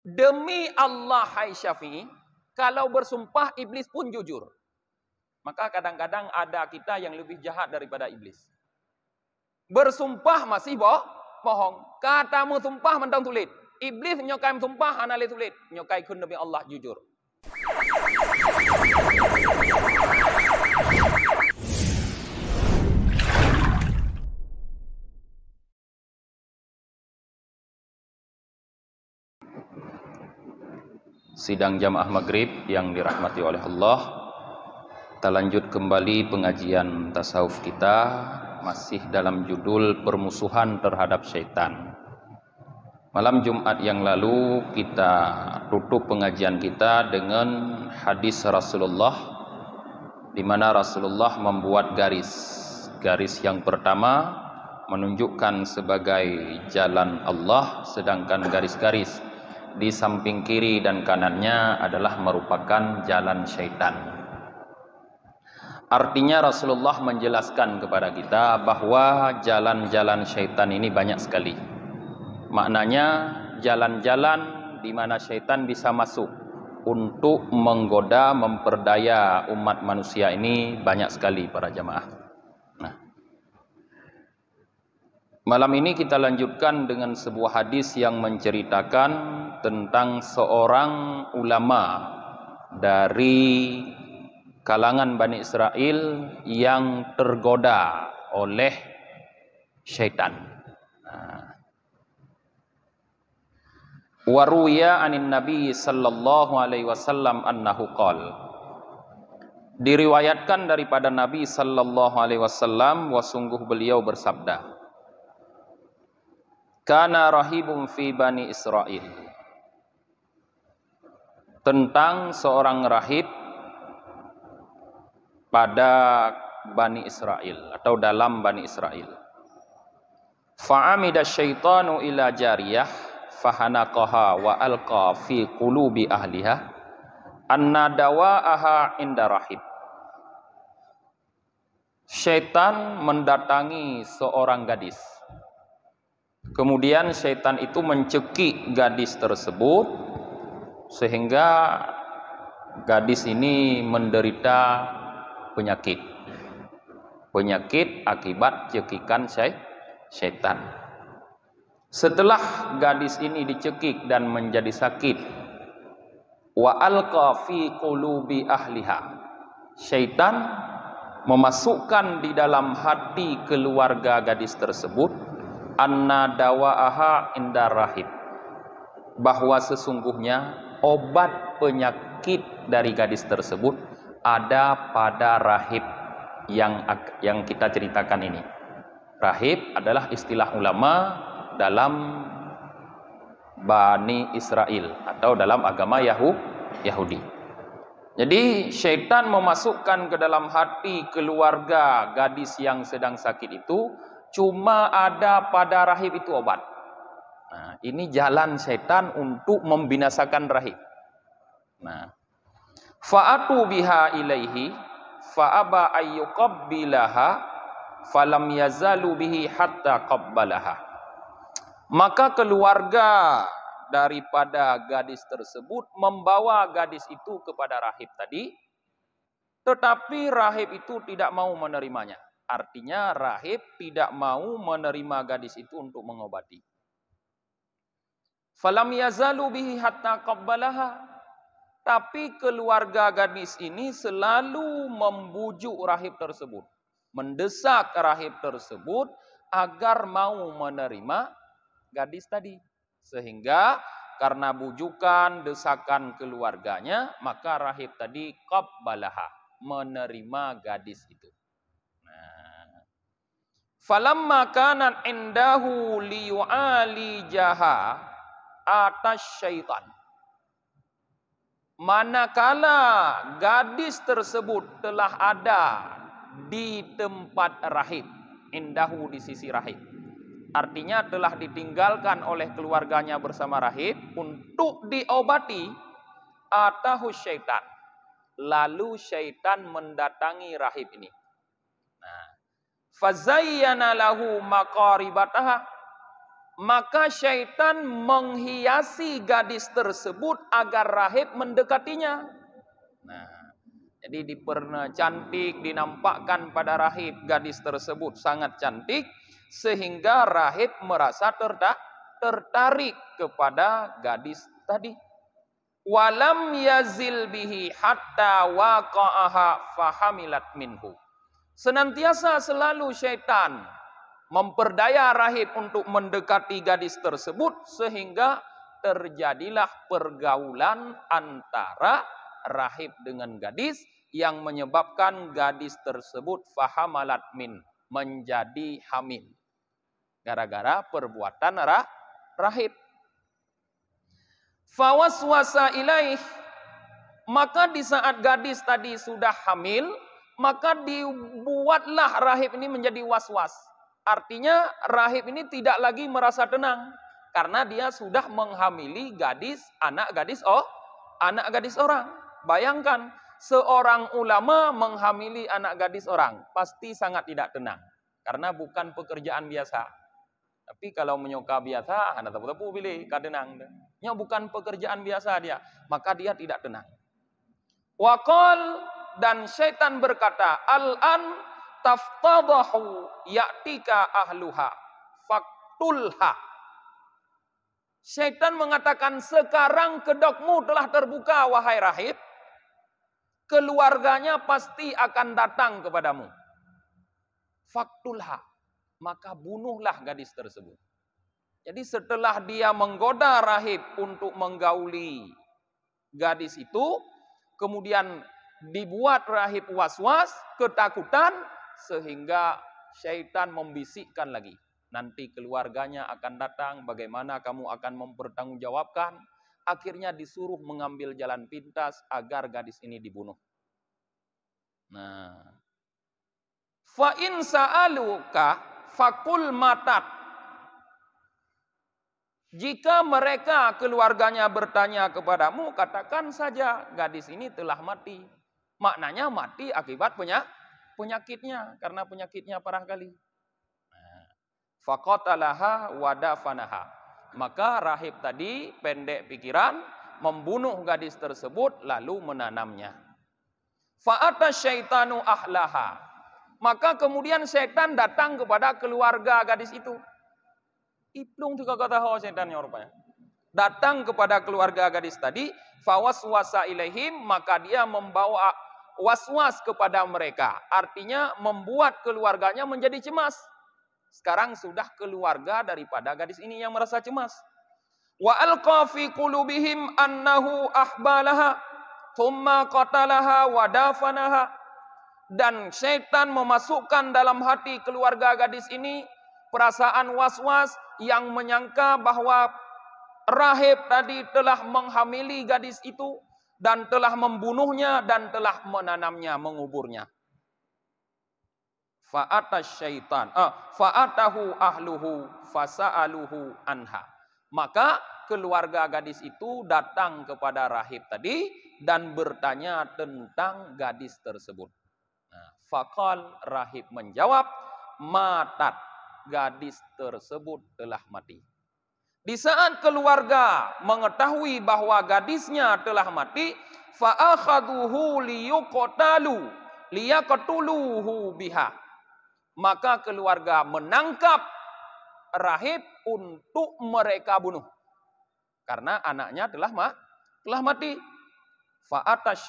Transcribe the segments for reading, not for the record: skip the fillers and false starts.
Demi Allah hai Syafi'i, kalau bersumpah iblis pun jujur. Maka kadang-kadang ada kita yang lebih jahat daripada iblis. Bersumpah masih bohong. Katamu sumpah mentang tulit. Iblis nyokai sumpah anale tulit. Nyokai kun demi Allah jujur. Sidang jamaah maghrib yang dirahmati oleh Allah. Kita lanjut kembali pengajian tasawuf kita, masih dalam judul permusuhan terhadap syaitan. Malam Jumat yang lalu kita tutup pengajian kita dengan hadis Rasulullah, di mana Rasulullah membuat garis. Garis yang pertama menunjukkan sebagai jalan Allah, sedangkan garis-garis di samping kiri dan kanannya adalah merupakan jalan syaitan. Artinya Rasulullah menjelaskan kepada kita bahwa jalan-jalan syaitan ini banyak sekali. Maknanya jalan-jalan di mana syaitan bisa masuk untuk menggoda, memperdaya umat manusia ini banyak sekali para jamaah. Nah, malam ini kita lanjutkan dengan sebuah hadis yang menceritakan tentang seorang ulama dari kalangan Bani Israel yang tergoda oleh syaitan. Waruya anin Nabi sallallahu alaihi wasallam annahu qala, diriwayatkan daripada Nabi sallallahu alaihi wasallam, wasungguh beliau bersabda, kana rahibun fi Bani Israel, tentang seorang rahib pada Bani Israel atau dalam Bani Israel. Fa'amida syaitanu ila jariyah fahanaqaha wa alqa fi qulubi ahliha anna dawa'aha inda rahib. Syaitan mendatangi seorang gadis. Kemudian syaitan itu mencekik gadis tersebut sehingga gadis ini menderita penyakit akibat cekikan syaitan. Setelah gadis ini dicekik dan menjadi sakit, wa alqa fi qulubi ahliha, syaitan memasukkan di dalam hati keluarga gadis tersebut anna dawa'aha inda rahib, bahwa sesungguhnya obat penyakit dari gadis tersebut ada pada rahib yang kita ceritakan ini. Rahib adalah istilah ulama dalam Bani Israel atau dalam agama Yahudi. Jadi syaitan memasukkan ke dalam hati keluarga gadis yang sedang sakit itu cuma ada pada rahib itu obat. Nah, ini jalan syaitan untuk membinasakan rahib. Nah, fa'atu biha ilaihi fa'aba ayyuqabbilaha falam yazalu bihi hatta qabbalaha. Maka keluarga daripada gadis tersebut membawa gadis itu kepada rahib tadi, tetapi rahib itu tidak mau menerimanya. Artinya rahib tidak mau menerima gadis itu untuk mengobati. Falam yazalu bihi hatta qabbalaha. Tapi keluarga gadis ini selalu membujuk rahib tersebut, mendesak rahib tersebut agar mau menerima gadis tadi. Sehingga karena bujukan, desakan keluarganya, maka rahib tadi qabbalaha, menerima gadis itu. Falamma kanat indahu liyu'ali jaha atas syaitan. Manakala gadis tersebut telah ada di tempat rahib, indahu di sisi rahib, artinya telah ditinggalkan oleh keluarganya bersama rahib untuk diobati, atahu syaitan, lalu syaitan mendatangi rahib ini. Nah, fazayyana lahu maqaribataha, maka syaitan menghiasi gadis tersebut agar rahib mendekatinya. Nah, jadi cantik dinampakkan pada rahib, gadis tersebut sangat cantik sehingga rahib merasa tertarik kepada gadis tadi. Walam yazil bihi hatta waqa'aha fahamilat minhu. Senantiasa selalu syaitan memperdaya rahib untuk mendekati gadis tersebut sehingga terjadilah pergaulan antara rahib dengan gadis yang menyebabkan gadis tersebut fahamalat min, menjadi hamil gara-gara perbuatan rahib. Fawaswasa ilaih, maka di saat gadis tadi sudah hamil, maka dibuatlah rahib ini menjadi was-was. Artinya rahib ini tidak lagi merasa tenang karena dia sudah menghamili anak gadis orang. Bayangkan seorang ulama menghamili anak gadis orang, pasti sangat tidak tenang karena bukan pekerjaan biasa. Tapi kalau menyoka biasa, anak tapu-tapu pilih kadenang. Nya bukan pekerjaan biasa dia, maka dia tidak tenang. Waqal, dan syaitan berkata, al-an taftadahu ya'tika ahluha faktulha. Syaitan mengatakan, sekarang kedokmu telah terbuka wahai rahib, keluarganya pasti akan datang kepadamu. Faktulha, maka bunuhlah gadis tersebut. Jadi setelah dia menggoda rahib untuk menggauli gadis itu, kemudian dibuat rahib was-was, ketakutan, sehingga syaitan membisikkan lagi. Nanti keluarganya akan datang, bagaimana kamu akan mempertanggungjawabkan. Akhirnya disuruh mengambil jalan pintas agar gadis ini dibunuh. Nah, fa in sa'aluka fakul matat. Jika mereka keluarganya bertanya kepadamu, katakan saja gadis ini telah mati. Maknanya mati akibat penyakitnya, karena penyakitnya parah kali. Faqatalaha wa dafanaha. Maka rahib tadi pendek pikiran, membunuh gadis tersebut lalu menanamnya. Fa'ata syaitanu ahlaha. Maka kemudian syaitan datang kepada keluarga gadis itu. Iplung juga kata syaitannya rupanya. Datang kepada keluarga gadis tadi, fawaswasa ilaihim, maka dia membawa waswas kepada mereka. Artinya membuat keluarganya menjadi cemas. Sekarang sudah keluarga daripada gadis ini yang merasa cemas. Wa alqa fi qulubihim annahu ahbalaha, thumma qatalaha wa dafanaha. Dan syaitan memasukkan dalam hati keluarga gadis ini perasaan was-was yang menyangka bahwa rahib tadi telah menghamili gadis itu dan telah membunuhnya dan telah menanamnya, menguburnya. Fa'atahu ahluhu fasa'aluhu anha. Maka keluarga gadis itu datang kepada rahib tadi dan bertanya tentang gadis tersebut. Faqal, rahib menjawab, matat, gadis tersebut telah mati. Di saat keluarga mengetahui bahwa gadisnya telah mati, fa'akhaduhu liyaqtuluhu biha. Maka keluarga menangkap rahib untuk mereka bunuh. Karena anaknya telah mati. Fa'atahu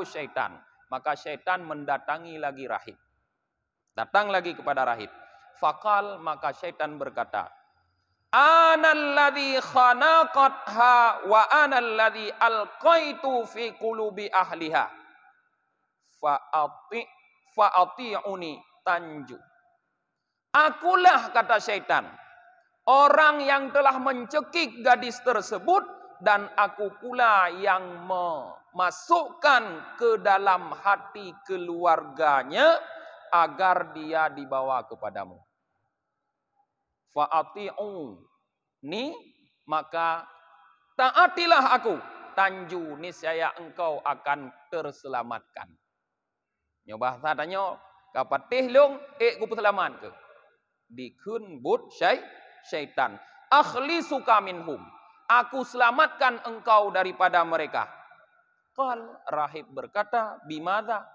syaitan. Maka syaitan mendatangi lagi rahib. Datang lagi kepada rahib. Faqal, maka syaitan berkata, analladzi khanaqatha wa analladzi alqaitu fi qulubi ahliha. Fa'ati'uni tanju. Akulah, kata syaitan, orang yang telah mencekik gadis tersebut, dan aku pula yang memasukkan ke dalam hati keluarganya agar dia dibawa kepadamu. Fa'ati'uni, maka taatilah aku, tanju, niscaya engkau akan terselamatkan. Nyoba tanya, kapatih long, ku selamat ke? Dikun but syaitan. Akhlisuka minhum. Aku selamatkan engkau daripada mereka. Qal, rahib berkata, bimadza?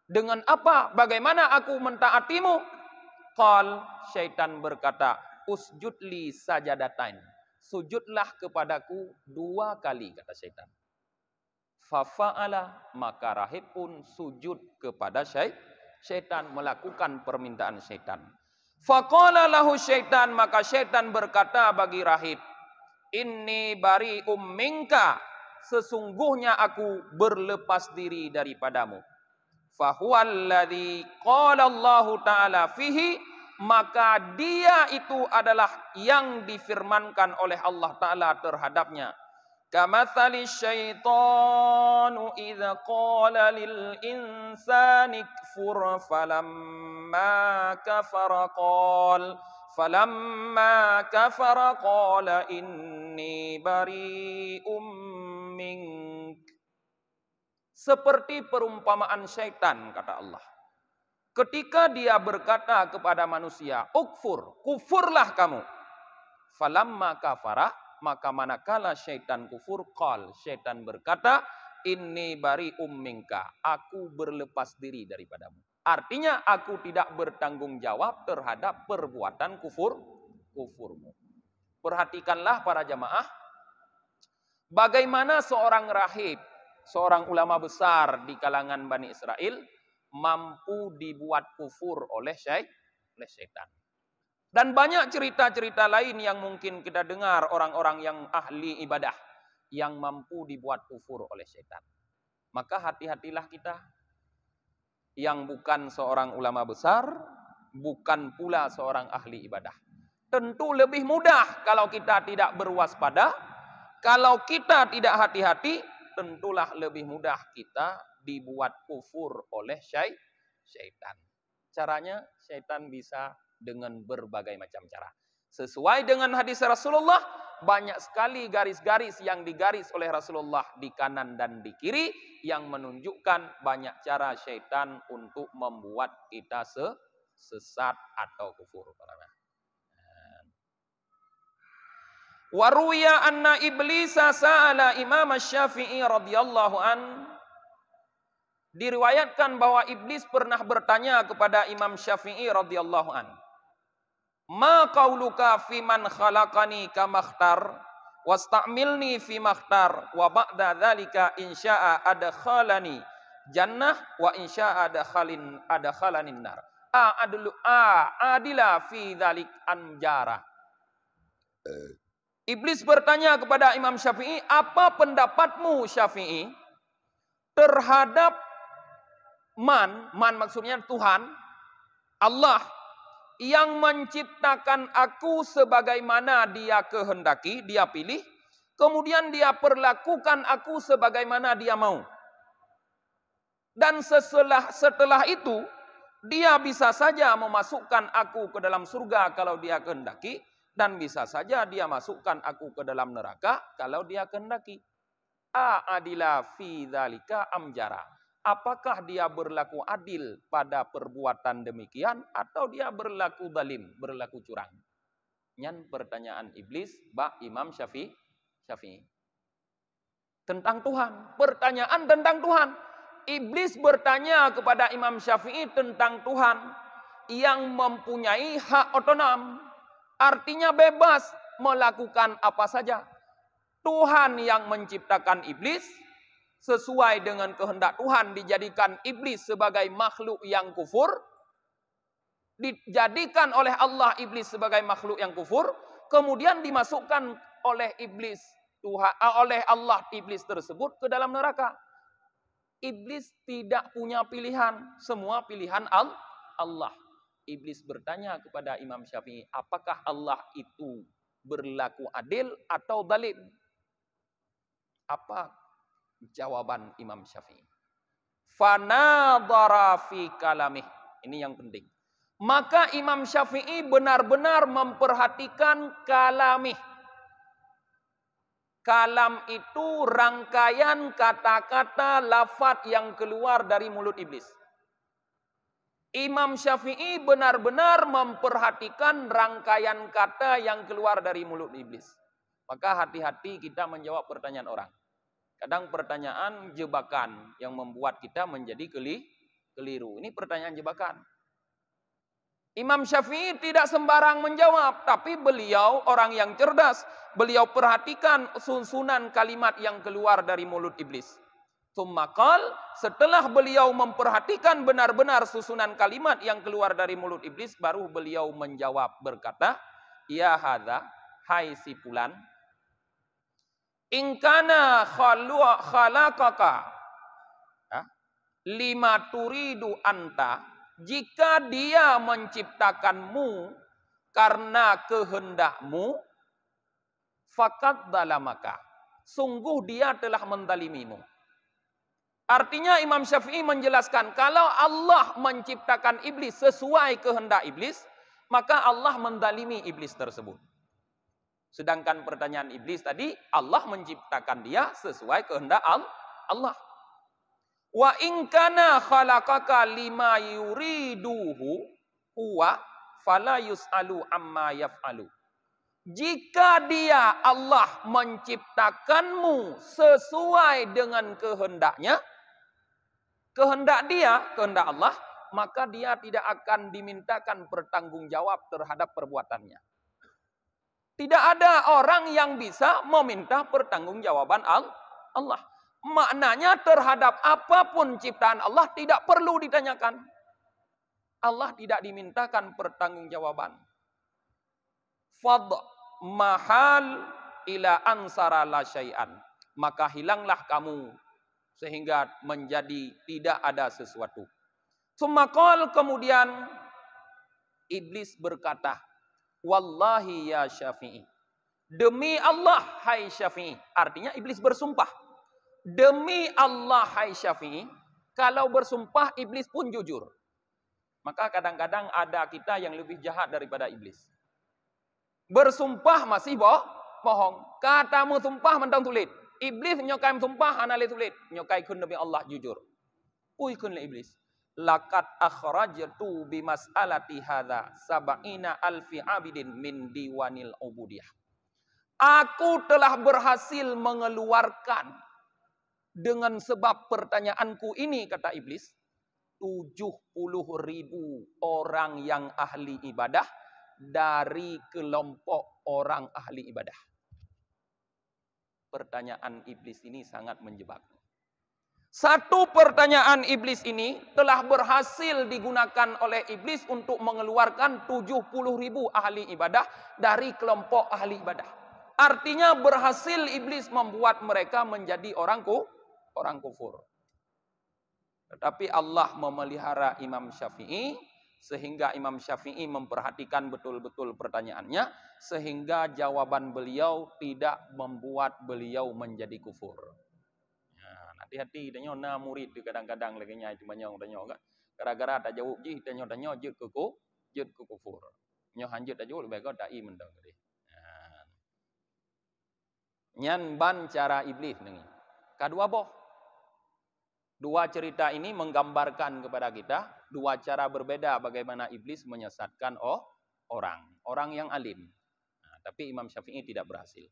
Dengan apa? Bagaimana aku mentaatimu? Qal, syaitan berkata, usjudli sajadatain. Sujudlah kepadaku 2 kali, kata syaitan. Fafa'ala, maka rahib pun sujud kepada syaitan, melakukan permintaan syaitan. Faqala lahu syaitan, maka syaitan berkata bagi rahib, inni bari'um minka, sesungguhnya aku berlepas diri daripadamu. Fahuwallazi qala Allah Ta'ala fihi, maka dia itu adalah yang difirmankan oleh Allah Ta'ala terhadapnya. Kamatsali syaitanu idza qala lil insani kfur falamma kafara qala inni bari'um mink. Seperti perumpamaan syaitan, kata Allah. Ketika dia berkata kepada manusia, ukfur, kufurlah kamu. Falamma kafara, maka manakala syaitan kufur, qal, syaitan berkata, inni bari'um minka, aku berlepas diri daripadamu. Artinya aku tidak bertanggung jawab terhadap perbuatan kufurmu. Perhatikanlah para jamaah, bagaimana seorang rahib, seorang ulama besar di kalangan Bani Israel mampu dibuat kufur oleh syaitan. Dan banyak cerita-cerita lain yang mungkin kita dengar orang-orang yang ahli ibadah yang mampu dibuat kufur oleh syaitan. Maka hati-hatilah kita yang bukan seorang ulama besar, bukan pula seorang ahli ibadah. Tentu lebih mudah kalau kita tidak berwaspada, kalau kita tidak hati-hati, tentulah lebih mudah kita dibuat kufur oleh syaitan. Caranya syaitan bisa dengan berbagai macam cara. Sesuai dengan hadis Rasulullah, banyak sekali garis-garis yang digaris oleh Rasulullah di kanan dan di kiri yang menunjukkan banyak cara syaitan untuk membuat kita sesat atau kufur. Waruya anna iblisa sa'ala Imam Syafi'i radhiyallahu an. Diriwayatkan bahwa iblis pernah bertanya kepada Imam Syafi'i radhiyallahu an. Ma qauluka fi man khalaqani kamakhtar wasta'milni fi makhtar wa ba'da dzalika insya'a adkhalani jannah wa insya'a adkhalanin nar. Adila fi dzalik anjara. Iblis bertanya kepada Imam Syafi'i, apa pendapatmu Syafi'i terhadap man maksudnya Tuhan, Allah, yang menciptakan aku sebagaimana dia kehendaki, dia pilih, kemudian dia perlakukan aku sebagaimana dia mau. Dan setelah itu, dia bisa saja memasukkan aku ke dalam surga kalau dia kehendaki, dan bisa saja dia masukkan aku ke dalam neraka kalau dia kehendaki. Adila fi dzalika amjara. Apakah dia berlaku adil pada perbuatan demikian atau dia berlaku zalim, berlaku curang? Nyan pertanyaan iblis ba Imam Syafi'i. Tentang Tuhan, pertanyaan tentang Tuhan. Iblis bertanya kepada Imam Syafi'i tentang Tuhan yang mempunyai hak otonom. Artinya bebas melakukan apa saja. Tuhan yang menciptakan iblis, sesuai dengan kehendak Tuhan dijadikan iblis sebagai makhluk yang kufur. Dijadikan oleh Allah iblis sebagai makhluk yang kufur. Kemudian dimasukkan oleh iblis, oleh Allah iblis tersebut ke dalam neraka. Iblis tidak punya pilihan. Semua pilihan Allah. Iblis bertanya kepada Imam Syafi'i, apakah Allah itu berlaku adil atau zalim? Apa jawaban Imam Syafi'i? Fanadhara fi kalamih. Ini yang penting. Maka Imam Syafi'i benar-benar memperhatikan kalamih. Kalam itu rangkaian kata-kata lafaz yang keluar dari mulut iblis. Imam Syafi'i benar-benar memperhatikan rangkaian kata yang keluar dari mulut iblis. Maka hati-hati kita menjawab pertanyaan orang. Kadang pertanyaan jebakan yang membuat kita menjadi keliru. Ini pertanyaan jebakan. Imam Syafi'i tidak sembarang menjawab, tapi beliau orang yang cerdas. Beliau perhatikan susunan kalimat yang keluar dari mulut iblis. Tsumma setelah beliau memperhatikan benar-benar susunan kalimat yang keluar dari mulut iblis, baru beliau menjawab berkata, ya hadza, hai si fulan, in kana khalaqaka lima turidu anta, jika dia menciptakanmu karena kehendakmu, fakat dalamaka, sungguh dia telah mendalimimu. Artinya Imam Syafi'i menjelaskan, kalau Allah menciptakan iblis sesuai kehendak iblis, maka Allah mendalimi iblis tersebut. Sedangkan pertanyaan iblis tadi, Allah menciptakan dia sesuai kehendak Allah. Wa in kana khalaqaka lima yuriduhu huwa fala yus'alu amma yaf'alu. Jika dia Allah menciptakanmu sesuai dengan kehendaknya, kehendak dia, kehendak Allah, maka dia tidak akan dimintakan pertanggungjawab terhadap perbuatannya. Tidak ada orang yang bisa meminta pertanggungjawaban Allah. Maknanya terhadap apapun ciptaan Allah tidak perlu ditanyakan. Allah tidak dimintakan pertanggungjawaban. Fad mahal ila ansara la syai'an. Maka hilanglah kamu sehingga menjadi tidak ada sesuatu. Sumakal kemudian iblis berkata, wallahi ya Syafi'i, demi Allah hai Syafi'i. Artinya iblis bersumpah, demi Allah hai Syafi'i. Kalau bersumpah iblis pun jujur. Maka kadang-kadang ada kita yang lebih jahat daripada iblis. Bersumpah masih bohong. Katamu sumpah mentang tulit. Iblis nyokai sumpah anale tulit. Nyokai kun demi Allah jujur. Kun iblis. Laqad akhrajtu bimas'alati hadza sab'ina alfi abidin min diwanil ubudiyah. Aku telah berhasil mengeluarkan dengan sebab pertanyaanku ini, kata iblis, 70.000 orang yang ahli ibadah dari kelompok orang ahli ibadah. Pertanyaan iblis ini sangat menjebak. Satu pertanyaan iblis ini telah berhasil digunakan oleh iblis untuk mengeluarkan 70.000 ahli ibadah dari kelompok ahli ibadah. Artinya berhasil iblis membuat mereka menjadi orang kufur. Tetapi Allah memelihara Imam Syafi'i sehingga Imam Syafi'i memperhatikan betul-betul pertanyaannya sehingga jawaban beliau tidak membuat beliau menjadi kufur. Hati-hati tanya na murid kadang-kadang lagi nyai cuma nyong tanya kan. Gara-gara tak jawab ji tanya jut ke kufur. Nyo hanjut tak jawab lebih kau dai mendang tadi. Nyan ban cara iblis nengi. Kedua boh. Dua cerita ini menggambarkan kepada kita dua cara berbeda bagaimana iblis menyesatkan orang yang alim. Tapi Imam Syafi'i tidak berhasil.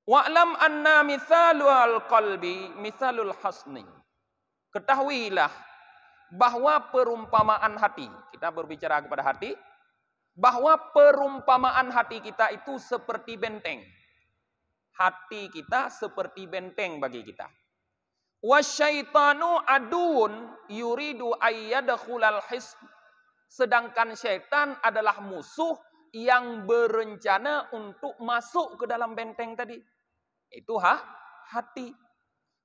Wa'lam anna mithalul qalbi mithalul hasni. Ketahuilah bahwa perumpamaan hati, kita berbicara kepada hati, bahwa perumpamaan hati kita itu seperti benteng. Hati kita seperti benteng bagi kita. Wasyaitanu adun yuridu ayyadkhulal hisn. Sedangkan syaitan adalah musuh yang berencana untuk masuk ke dalam benteng tadi. Itu hati.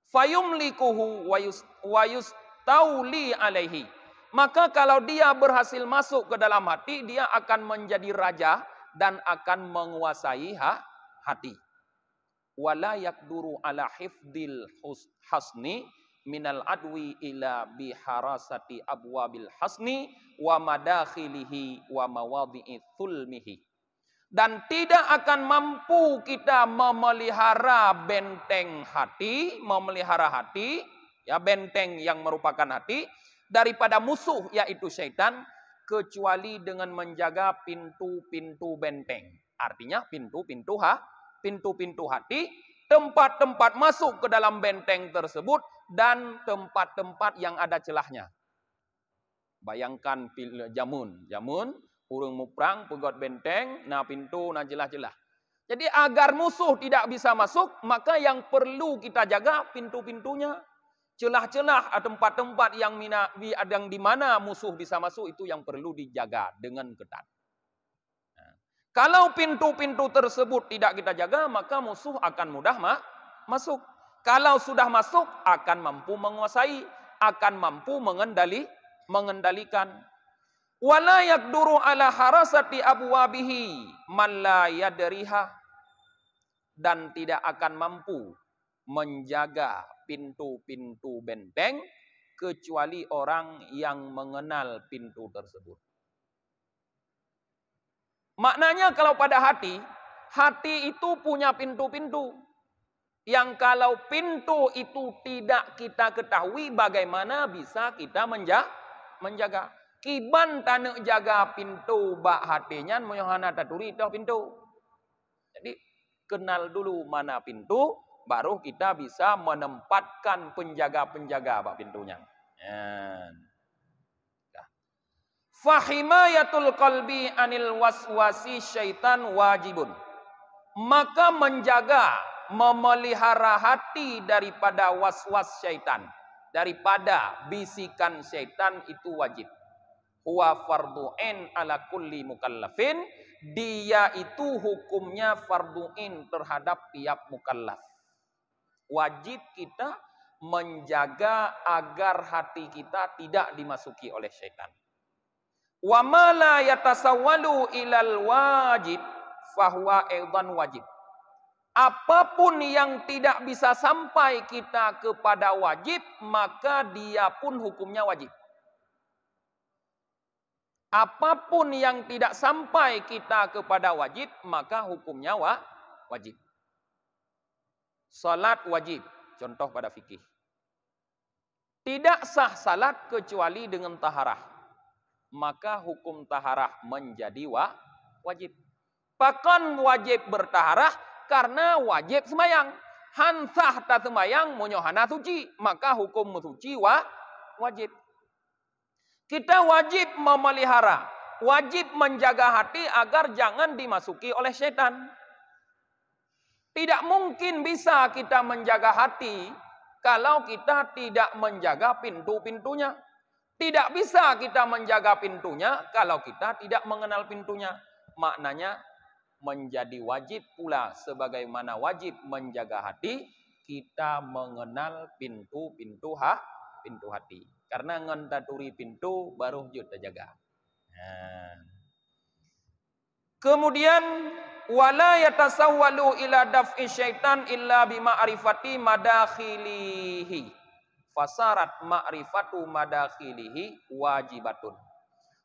Fayumlikuhu wa yustauli alaihi. Maka kalau dia berhasil masuk ke dalam hati, dia akan menjadi raja dan akan menguasai hati. Wala yakduru ala hifdil hasni minal adwi ila biharasati abwabil hasni wa madakhilihi wa mawadhi'i thulmihi. Dan tidak akan mampu kita memelihara benteng hati, memelihara hati, ya benteng yang merupakan hati, daripada musuh yaitu syaitan, kecuali dengan menjaga pintu-pintu benteng. Artinya pintu-pintu hati, tempat-tempat masuk ke dalam benteng tersebut, dan tempat-tempat yang ada celahnya. Bayangkan jamun, urung muprang, pegot benteng, nah pintu, nah celah-celah. Jadi agar musuh tidak bisa masuk, maka yang perlu kita jaga pintu-pintunya. Celah-celah tempat-tempat yang di mana musuh bisa masuk, itu yang perlu dijaga dengan ketat. Nah, kalau pintu-pintu tersebut tidak kita jaga, maka musuh akan mudah masuk. Kalau sudah masuk, akan mampu menguasai, akan mampu mengendalikan. Wala yaqduru ala harasati abwabihi man la yadriha, dan tidak akan mampu menjaga pintu-pintu benteng kecuali orang yang mengenal pintu tersebut. Maknanya kalau pada hati itu punya pintu-pintu. Yang kalau pintu itu tidak kita ketahui, bagaimana bisa kita menjaga. Kiban tanuk jaga pintu bak hatinya moyohana taturi itu pintu. Jadi kenal dulu mana pintu, baru kita bisa menempatkan penjaga-penjaga bak pintunya. Fahimayatul qalbi anil waswasi syaitan wajibun. Maka menjaga, memelihara hati daripada waswas syaitan, daripada bisikan syaitan, itu wajib. Huwa fardu'in ala kulli mukallafin, dia itu hukumnya fardu'in terhadap tiap mukallaf. Wajib kita menjaga agar hati kita tidak dimasuki oleh syaitan. Wa ma la yatasawwalu ilal wajib fahuwa aidan wajib. Apapun yang tidak bisa sampai kita kepada wajib, maka dia pun hukumnya wajib. Apapun yang tidak sampai kita kepada wajib, maka hukumnya wajib. Salat wajib, contoh pada fikih. Tidak sah salat kecuali dengan taharah, maka hukum taharah menjadi wajib. Bahkan wajib bertaharah karena wajib semayang. Hansah tak semayang monyohana suci, maka hukum suci wajib. Kita wajib memelihara, wajib menjaga hati agar jangan dimasuki oleh setan. Tidak mungkin bisa kita menjaga hati kalau kita tidak menjaga pintu-pintunya. Tidak bisa kita menjaga pintunya kalau kita tidak mengenal pintunya. Maknanya menjadi wajib pula, sebagaimana wajib menjaga hati, kita mengenal pintu-pintu hati. Karena ngentaturi pintu baru kita jaga. Kemudian wala yatasawwalu ila daf'i syaitan illa bima'rifati madakhilihi. Fasarat ma'rifatu madakhilihi wajibatun.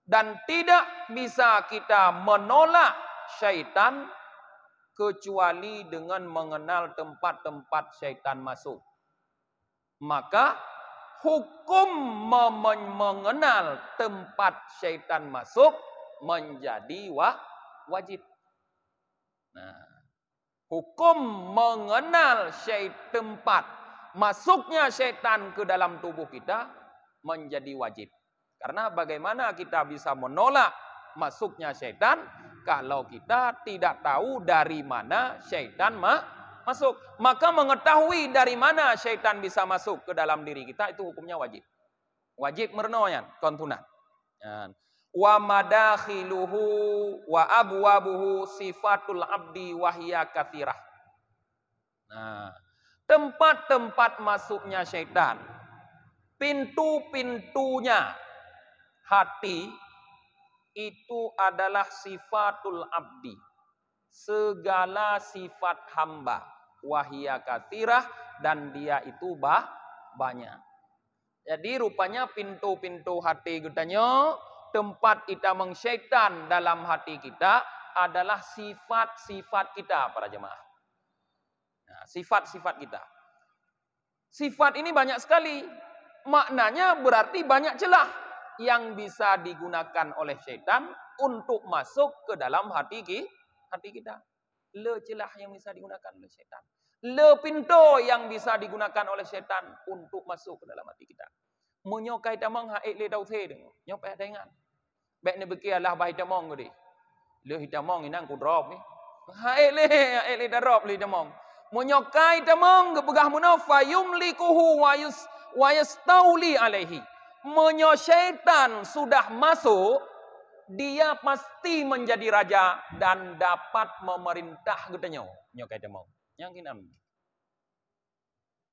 Dan tidak bisa kita menolak syaitan kecuali dengan mengenal tempat-tempat syaitan masuk. Maka hukum mengenal tempat syaitan masuk menjadi wajib. Nah, hukum mengenal tempat masuknya syaitan ke dalam tubuh kita menjadi wajib. Karena bagaimana kita bisa menolak masuknya syaitan kalau kita tidak tahu dari mana syaitan masuk? Maka mengetahui dari mana syaitan bisa masuk ke dalam diri kita, itu hukumnya wajib. Wajib mernoyan, kontunan. Wa madakhiluhu wa abwabuhu sifatul abdi wahya katsirah. Nah, tempat-tempat masuknya syaitan, pintu-pintunya hati, itu adalah sifatul abdi, segala sifat hamba, wahya katsirah, dan dia itu banyak. Jadi rupanya pintu-pintu hati kitanya, tempat kita mengsyaitan dalam hati kita adalah sifat-sifat kita, para jemaah. Nah, sifat-sifat kita. Sifat ini banyak sekali. maknanya berarti banyak celah yang bisa digunakan oleh syaitan untuk masuk ke dalam hati kita. Le celah yang bisa digunakan oleh syaitan. Le pintu yang bisa digunakan oleh syaitan untuk masuk ke dalam hati kita. Menyokai tamang haik le dau the dengo. Nyopai dengan. Baik ne bekialah bahai tamang ko di. Le hitamang inang ku drop ni. Haik le drop le tamang. Menyokai tamang gebegah muno fayumlikuhu wa yastauli alaihi. Menyo syaitan sudah masuk, dia pasti menjadi raja dan dapat memerintah katanya. Nyokai tamang. Yang kinam.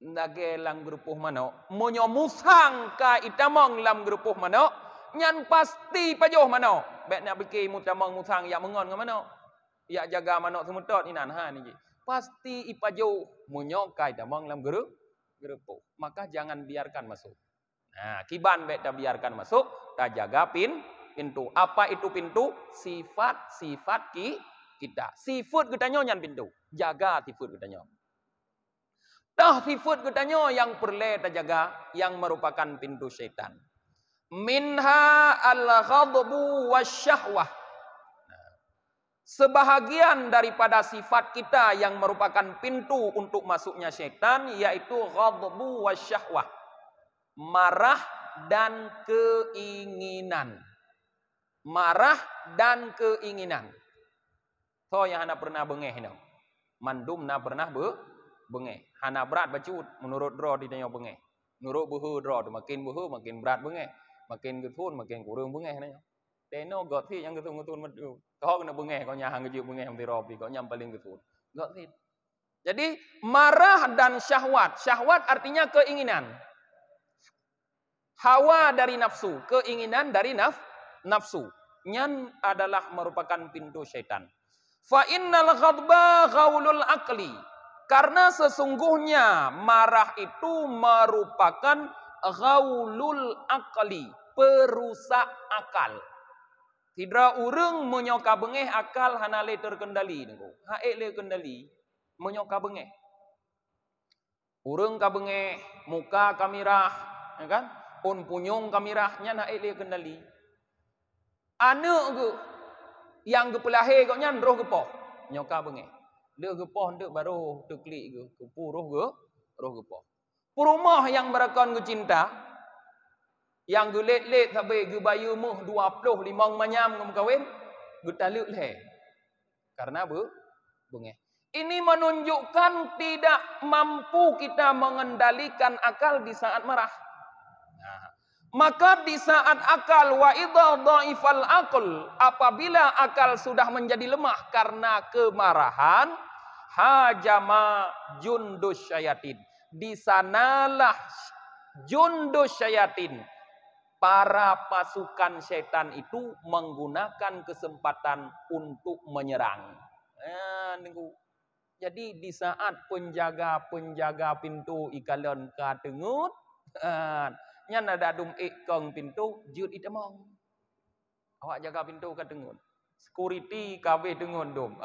Nage lang grupuh mano. Menyo musang ka itamang lam grupuh mano. Nyan pasti pajoh mano. Baik nak bikin mutamang musang ya mengon ke mano. Ya jaga mano semutot inan ha ni. Pasti ipajoh menyokai tamang lam grupuh. Maka jangan biarkan masuk. Nah, kiban baik dah biarkan masuk, dah jaga pintu. Apa itu pintu? Sifat kita. Sifat katanya nyan pintu. Jaga sifat katanya. Dah sifat katanya yang perlu kita jaga, yang merupakan pintu syaitan. Minha al-ghadbu wasyahwah. Sebahagian daripada sifat kita yang merupakan pintu untuk masuknya syaitan, yaitu ghadbu wasyahwah. Marah dan keinginan. Marah dan keinginan. So yang hana pernah bengeh ini. Mandum na pernah bengeh. Hana berat bacut menurut draw di tanya bengeh. Menurut buhu draw makin buhu makin berat bengeh. Makin getun makin kurang bengeh nanya. Teno got sih yang getun madu. Kau kena bengeh kau nyahang gejuk bengeh mesti robi kau nyam paling getun. Got sih. Jadi marah dan syahwat. Syahwat artinya keinginan. Hawa dari nafsu, keinginan dari nafsu. Nyan adalah merupakan pintu syaitan. Fa innal ghadba ghaulul aqli. Karena sesungguhnya marah itu merupakan ghaulul aqli, perusak akal. Tidak urang menyoka bengeh akal hanale terkendali niku. Haek le kendali menyoka bengeh. Urang ka bengeh, muka kamirah, ya kan? Un punyung kamirahnya nak ele kendali. Anak ke yang kepelahe kau nyan roh gepoh. Nyoka bengeh. Dia gepoh ndek baru teklik ke kepuruh ke roh gepoh. Perumah yang berakon ke cinta yang gelet-let sampai ge bayu muh 25 manyam ngam kawin getaluk le. Karena bengeh. Ini menunjukkan tidak mampu kita mengendalikan akal di saat marah. Maka di saat akal wa idza dhaifal aql, apabila akal sudah menjadi lemah karena kemarahan, hajama jundus syayatin. Di sanalah jundus syayatin, para pasukan setan itu menggunakan kesempatan untuk menyerang. Jadi di saat penjaga pintu ikalon ka tengut, nyan ada dum ikong pintu jut itamong. Awak jaga pintu ka tengut. Security kabeh tengut dum.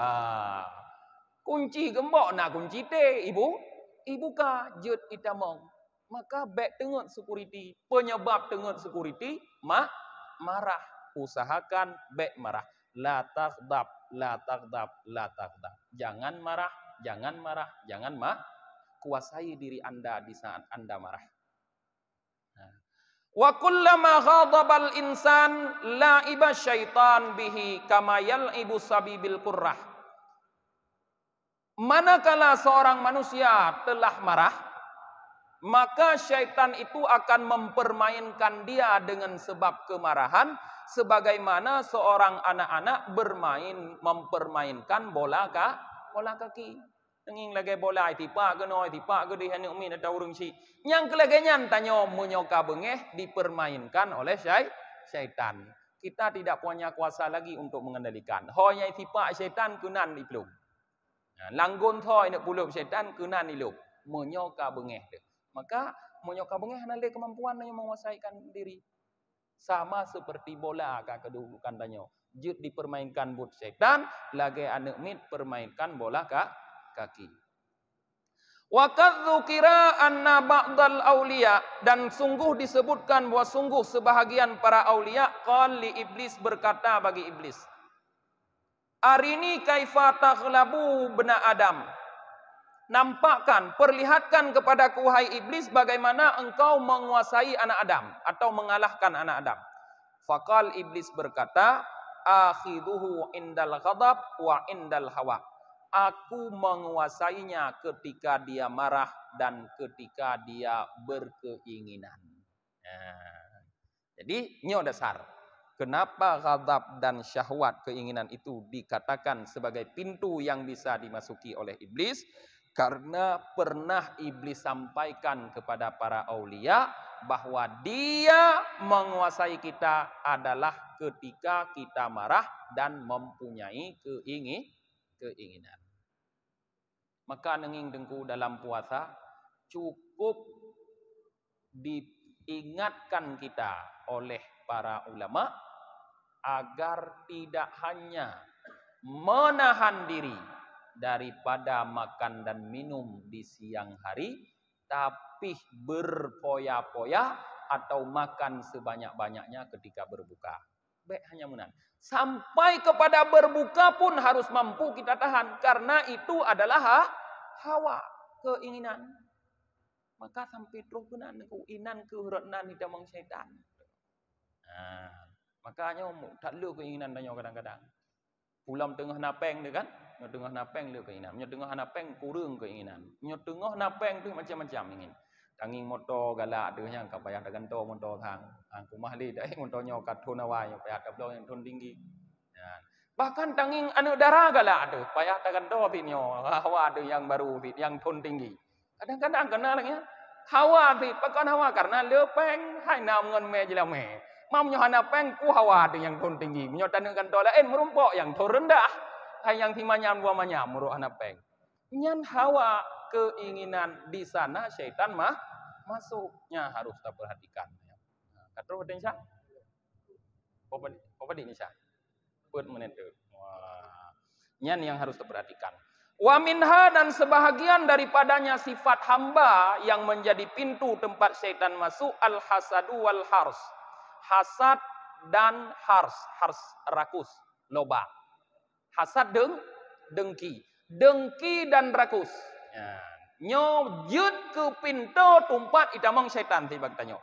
Kunci gembok nak kunci te ibu ka jut itamong. Maka baik tengut security, penyebab tengut security marah. Usahakan baik marah. La taghdab, la taghdab, la taghdab. Jangan marah, jangan marah, jangan kuasai diri Anda di saat Anda marah. Wa kullama ghadabal insan la'iba syaitan bihi kama yal'ibu sabibil qurrah. Manakala seorang manusia telah marah, maka syaitan itu akan mempermainkan dia dengan sebab kemarahan, sebagaimana seorang anak-anak mempermainkan bola kaki. Tenging lagi bola tipak ke noi tipak ke di hanuk min atau urung si. Yang kelegenyan tanya menyoka bengeh dipermainkan oleh syaitan. Kita tidak punya kuasa lagi untuk mengendalikan. Hoy yang tipak syaitan kunan di peluk. Langgun thoy nak pulup syaitan kunan di lup. Menyoka bengeh. Maka menyoka bengeh ada kemampuan yang menguasaikan diri. Sama seperti bola kak kedudukan tanya. Jut dipermainkan but syaitan, lagi anak mit permainkan bola kaki. Wa qad dzukira anna ba'dal auliya, dan sungguh disebutkan bahwa sungguh sebahagian para aulia qal li iblis, berkata bagi iblis, arini kaifa taghlabu bena Adam, nampakkan, perlihatkan kepadaku wahai iblis bagaimana engkau menguasai anak Adam atau mengalahkan anak Adam. Faqal, iblis berkata, akhiduhu indal ghadab wa indal hawa. Aku menguasainya ketika dia marah dan ketika dia berkeinginan. Nah, jadi ini dasar. Kenapa ghadab dan syahwat, keinginan itu dikatakan sebagai pintu yang bisa dimasuki oleh iblis? Karena pernah iblis sampaikan kepada para aulia bahwa dia menguasai kita adalah ketika kita marah dan mempunyai keinginan. Maka nenging dengku dalam puasa cukup diingatkan kita oleh para ulama agar tidak hanya menahan diri daripada makan dan minum di siang hari, tapi berpoya-poya atau makan sebanyak-banyaknya ketika berbuka. Baik, hanya menahan. Sampai kepada berbuka pun harus mampu kita tahan, karena itu adalah hawa, keinginan. Maka sampai terus benan keinginan kehuratnan tidak meng syaitan. Nah, makanya tak lu keinginan banyak kadang-kadang. Pulang tengah napeng dia kan, tengah napeng dia keinginan, tengah napeng kurang keinginan, tengah napeng tu macam-macam ingin. Tanging motor galak dia yang kau payah dengan to motor thang. Aku mahli dah motornya kat thon awai payah kat blow yang thon tinggi. Bahkan tanging anu darah galak tu payah dengan to pinyo. Hawa tu yang baru yang thon tinggi. Kadang-kadang kena lagi hawa tu pakan hawa karena lepeng hai nam ngon me jela me. Mam nyo hanapeng ku hawa tu yang thon tinggi. Nyo tanengkan to lain merumpok yang thon rendah. Hai yang timanyam dua manyam muru hanapeng. Nyan hawa, keinginan di sana syaitan masuknya harus kita perhatikan. Kata ada Insya? Apa di Insya? Menit. Wah. Nyan yang harus diperhatikan. Wa minha, dan sebahagian daripadanya sifat hamba yang menjadi pintu tempat syaitan masuk, al-hasadu wal hars. Hasad dan hars. Hars rakus, loba. Hasad dengki. Dengki dan rakus. Nyo jut ke pintu tempat itamang syaitan tiba tanya.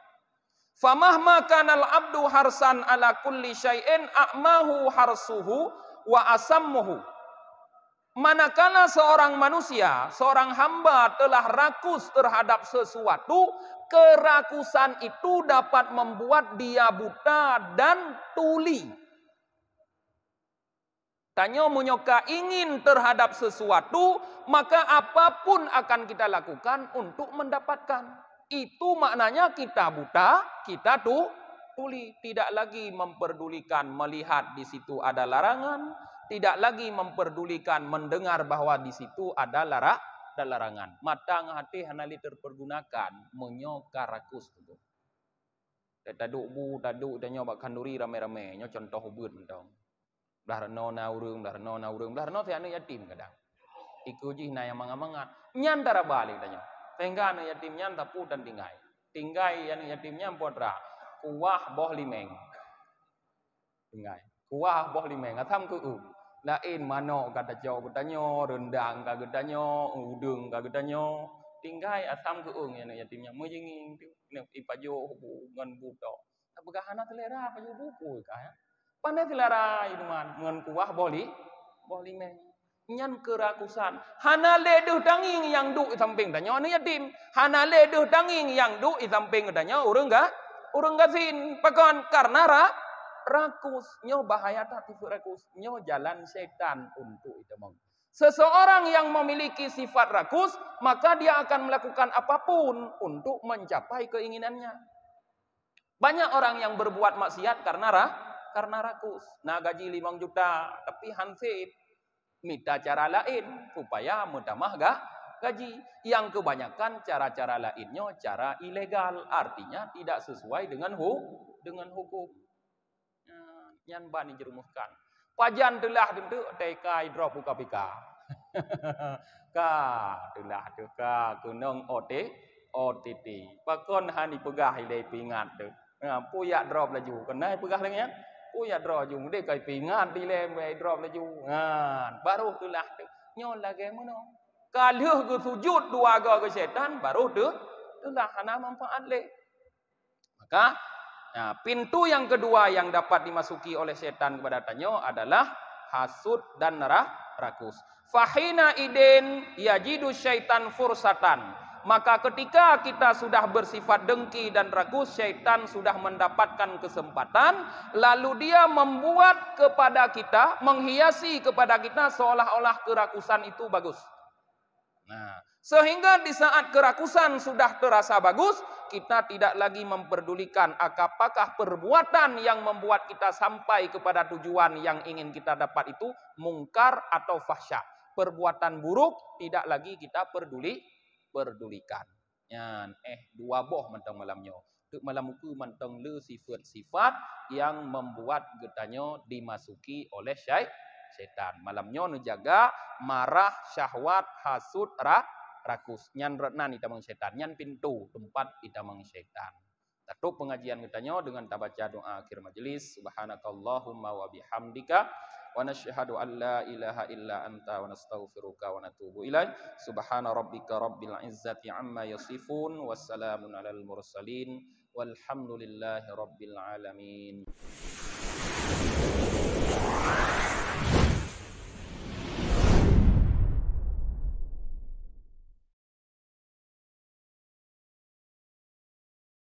Famahma kanal abdu harsan ala kulli syai'in a'mahu harsuhu wa asammuhu. Manakala seorang manusia, seorang hamba telah rakus terhadap sesuatu, kerakusan itu dapat membuat dia buta dan tuli. Tanya menyoka ingin terhadap sesuatu, maka apapun akan kita lakukan untuk mendapatkan. Itu maknanya kita buta, kita tuli. Tidak lagi memperdulikan melihat di situ ada larangan, tidak lagi memperdulikan mendengar bahwa di situ ada larangan. Matang hati hanali terpergunakan menyoka rakus itu. Taduk tanya bak kanduri rame-rame, nyo contoh hubud mentong. Belah reno na urung, belah reno tiada yatim kadang. Iku ji na yang mangamangat. Nyan tara balik tanya. Tengah anu yatim nyan tapu dan tinggai anu yatimnya podra. Kuah boh limeng. Tinggai. Kuah boh limeng. Atam ku lain mano kata jauh getanyo, rendang ka getanyo, udung ka getanyo. Tinggai atam ku anu yatimnya mejenging ipajo ngan buto. Apakah anak selera pajo buku ka ya? Pandai selera inuman ngan kuah boh limeng. Nyan kerakusan. Hana leduh danging yang duk samping tanya anu yatim. Hana leduh danging yang duk samping tanya urang gasin. Pakon karena rakus. Nyo bahaya tak tipu rakus. Nyo jalan setan untuk itu mong. Seseorang yang memiliki sifat rakus, maka dia akan melakukan apapun untuk mencapai keinginannya. Banyak orang yang berbuat maksiat karena rakus. Nah gaji 5 juta tapi hansip. Minta cara lain supaya mutamah gaji. Yang kebanyakan cara-cara lainnya cara ilegal, artinya tidak sesuai dengan hukum. Nyan bani jerumuskan. Pajan telah tentu tekai drop buka pika. Ka itulah tu ka gunung OTT. Pakon hani pegah ile pingat tu. Puyak drop laju. Kenai pegah lagi ya. Puyak drop laju. Dia kai pingat ile mai drop laju. Baru itulah tu. Nyon lagi mana? Kalau ke sujud dua ke syaitan baru tu itulah ana manfaat le. Maka pintu yang kedua yang dapat dimasuki oleh syaitan kepada tanyo adalah hasud dan rakus. Fahina idin yajidu syaitan fursatan. Maka ketika kita sudah bersifat dengki dan rakus, syaitan sudah mendapatkan kesempatan, lalu dia membuat kepada kita, menghiasi kepada kita seolah-olah kerakusan itu bagus. Nah, sehingga di saat kerakusan sudah terasa bagus, kita tidak lagi memperdulikan apakah perbuatan yang membuat kita sampai kepada tujuan yang ingin kita dapat itu mungkar atau fahsya. Perbuatan buruk tidak lagi kita perdulikan. Yan, dua boh mentang malamnya. Tuk malam muka mentang le sifat-sifat yang membuat getanyo dimasuki oleh syaitan. Malamnya menjaga marah, syahwat, hasud, rakus. Nyan retnan itamang syaitan. Nyan pintu tempat itamang syaitan. Tutup pengajian getanyo dengan tabaca doa akhir majelis. Subhanakallahumma wa bihamdika wa nashhadu an la ilaha illa anta wa nastaghfiruka wa natubu ilaik. Subhana rabbika rabbil izzati amma yasifun. Wassalamun alal mursalin. Walhamdulillahi rabbil alamin.